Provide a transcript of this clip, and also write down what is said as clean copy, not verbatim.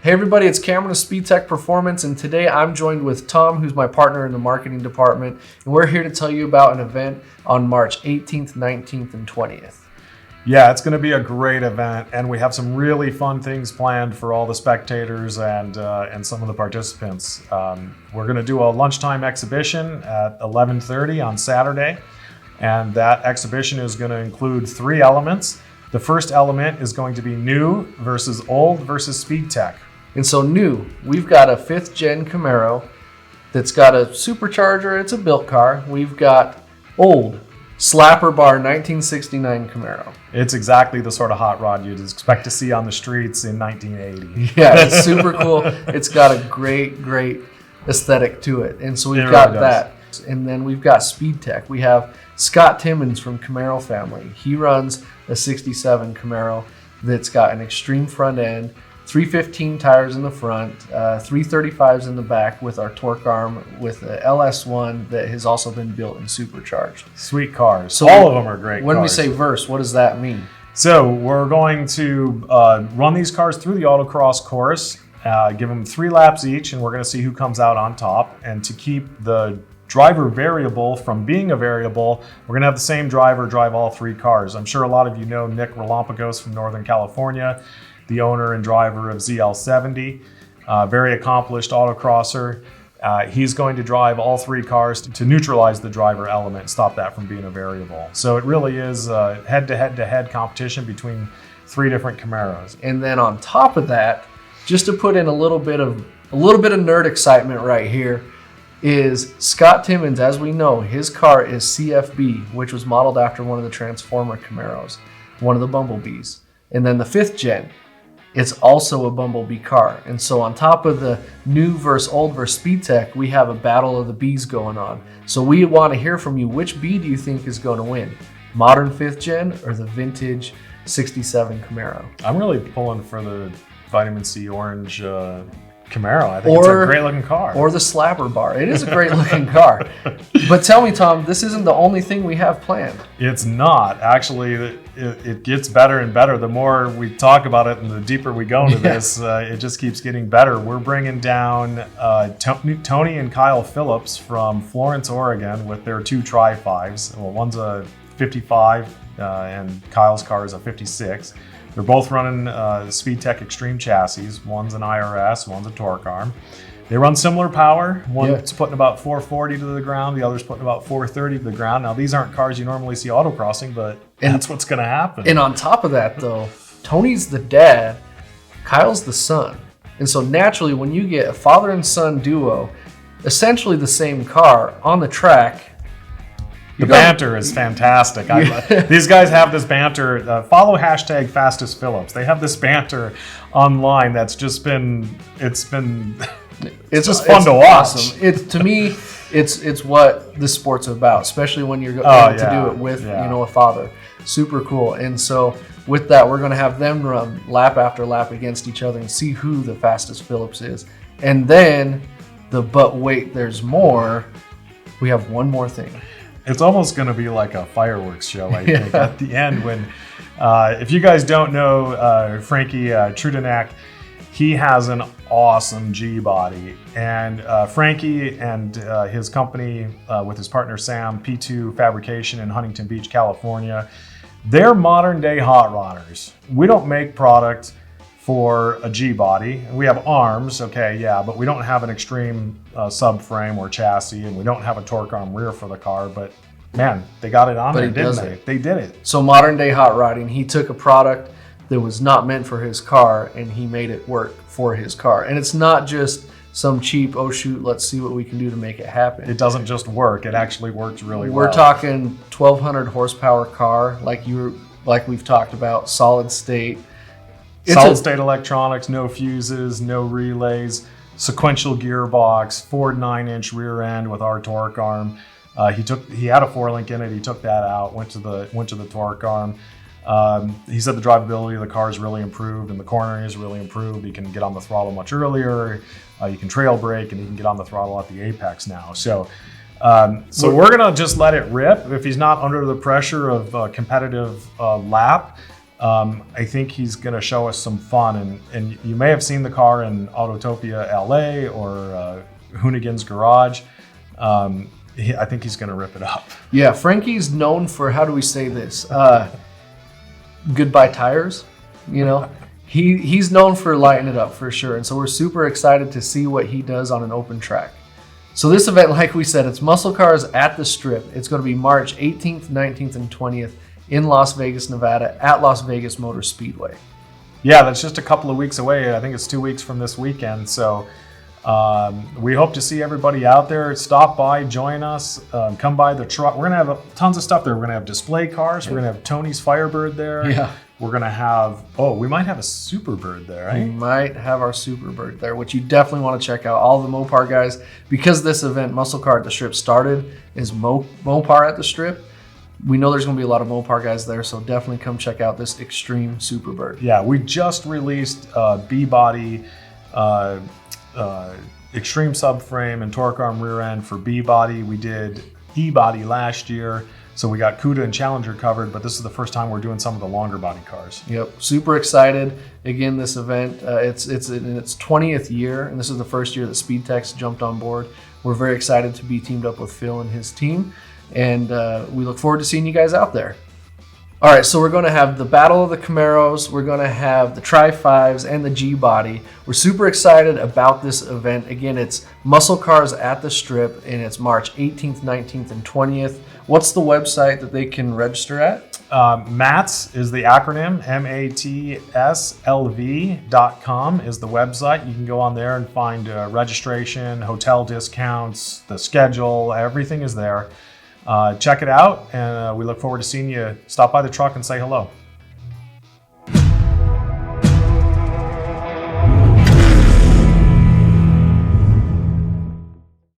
Hey everybody, it's Cameron of Speedtech Performance, and today I'm joined with Tom, who's my partner in the marketing department, and we're here to tell you about an event on March 18th, 19th, and 20th. Yeah, it's going to be a great event, and we have some really fun things planned for all the spectators and some of the participants. We're going to do a lunchtime exhibition at 11:30 on Saturday, and that exhibition is going to include 3 elements. The first element is going to be new versus old versus Speedtech. And so new, we've got a 5th gen Camaro that's got a supercharger. It's a built car. We've got old slapper bar 1969 Camaro. It's exactly the sort of hot rod you'd expect to see on the streets in 1980. Yeah, it's super cool. It's got a great aesthetic to it. And so we've It got really that. And then we've got Speedtech. We have Scott Timmons from Camaro Family. He runs a 67 Camaro that's got an extreme front end, 315 tires in the front, 335s in the back with our torque arm with the LS1 that has also been built and supercharged. Sweet cars. So all of them are great when cars. we say verse, what does that mean? So we're going to run these cars through the autocross course, give them 3 laps each, and we're going to see who comes out on top. And to keep the driver variable from being a variable, we're going to have the same driver drive all 3 cars. I'm sure a lot of you know Nick Relampagos from Northern California, the owner and driver of ZL70, very accomplished autocrosser. He's going to drive all 3 cars to neutralize the driver element, stop that from being a variable. So it really is a head-to-head competition between 3 different Camaros. And then on top of that, just to put in a little bit of nerd excitement right here, is Scott Timmons. As we know, his car is CFB, which was modeled after one of the Transformer Camaros, one of the Bumblebees. And then the 5th gen, it's also a Bumblebee car. And so on top of the new versus old versus Speedtech, we have a battle of the bees going on. So we want to hear from you. Which bee do you think is going to win? Modern 5th gen or the vintage 67 Camaro? I'm really pulling for the vitamin C orange Camaro. I think it's a great looking car. Or the slapper bar. It is a great looking car. But tell me, Tom, this isn't the only thing we have planned. It's not. Actually, it gets better and better. The more we talk about it and the deeper we go into this, it just keeps getting better. We're bringing down Tony and Kyle Phillips from Florence, Oregon with their 2 Tri-5s. Well, one's a 55 and Kyle's car is a 56. They're both running Speedtech Extreme chassis. One's an IRS, one's a torque arm. They run similar power. One's putting about 440 to the ground, the other's putting about 430 to the ground. Now, these aren't cars you normally see autocrossing, but that's what's going to happen. And on top of that, though, Tony's the dad, Kyle's the son. And so naturally, when you get a father and son duo, essentially the same car on the track, the banter is fantastic. These guys have this banter. Follow hashtag Fastest Phillips. They have this banter online that's just been, it's just fun to watch. Awesome. To me, it's what this sport's about, especially when you're able to do it with a father. Super cool. And so with that, we're going to have them run lap after lap against each other and see who the fastest Phillips is. And then but wait, there's more. We have one more thing. It's almost going to be like a fireworks show, I think, at the end when, if you guys don't know Frankie Trudenak, he has an awesome G-body. And Frankie and his company with his partner Sam, P2 Fabrication in Huntington Beach, California, they're modern day hot rodders. We don't make product for a G-body. We have arms, but we don't have an extreme subframe or chassis, and we don't have a torque arm rear for the car, but man, they got it on there, didn't they? They did it. So modern day hot rodding, he took a product that was not meant for his car and he made it work for his car. And it's not just some cheap, oh shoot, let's see what we can do to make it happen. It doesn't just work, it actually works really well. We're talking 1,200 horsepower car, like we've talked about, solid state. Solid state electronics, no fuses, no relays, sequential gearbox, Ford 9-inch rear end with our torque arm. He had a 4-link in it. He took that out, went to the torque arm. He said the drivability of the car is really improved and the cornering is really improved. You can get on the throttle much earlier. You can trail brake and you can get on the throttle at the apex now. So we're gonna just let it rip. If he's not under the pressure of a competitive lap, I think he's going to show us some fun. And you may have seen the car in Autotopia LA or Hoonigan's Garage. I think he's going to rip it up. Yeah, Frankie's known for, how do we say this? Goodbye tires, you know? He's known for lighting it up for sure. And so we're super excited to see what he does on an open track. So this event, like we said, it's Muscle Cars at the Strip. It's going to be March 18th, 19th, and 20th in Las Vegas, Nevada at Las Vegas Motor Speedway. Yeah, that's just a couple of weeks away. I think it's 2 weeks from this weekend. So we hope to see everybody out there. Stop by, join us, come by the truck. We're going to have tons of stuff there. We're going to have display cars. We're going to have Tony's Firebird there. Yeah. We're going to have, we might have a Superbird there, right? We might have our Superbird there, which you definitely want to check out. All the Mopar guys, because this event, Muscle Car at the Strip, started as Mopar at the Strip. We know there's going to be a lot of Mopar guys there, so definitely come check out this Extreme Superbird. Yeah, we just released B-Body Extreme subframe and torque arm rear end for B-Body. We did E-Body last year. So we got CUDA and Challenger covered, but this is the first time we're doing some of the longer body cars. Yep, super excited. Again, this event, it's in its 20th year, and this is the first year that Speedtech's jumped on board. We're very excited to be teamed up with Phil and his team, and we look forward to seeing you guys out there. All right, so we're going to have the Battle of the Camaros, we're going to have the Tri-5s and the G-Body. We're super excited about this event. Again, it's Muscle Cars at the Strip, and it's March 18th, 19th, and 20th. What's the website that they can register at? MATS is the acronym, MATSLV.com is the website. You can go on there and find registration, hotel discounts, the schedule, everything is there. Check it out, and we look forward to seeing you. Stop by the truck and say hello.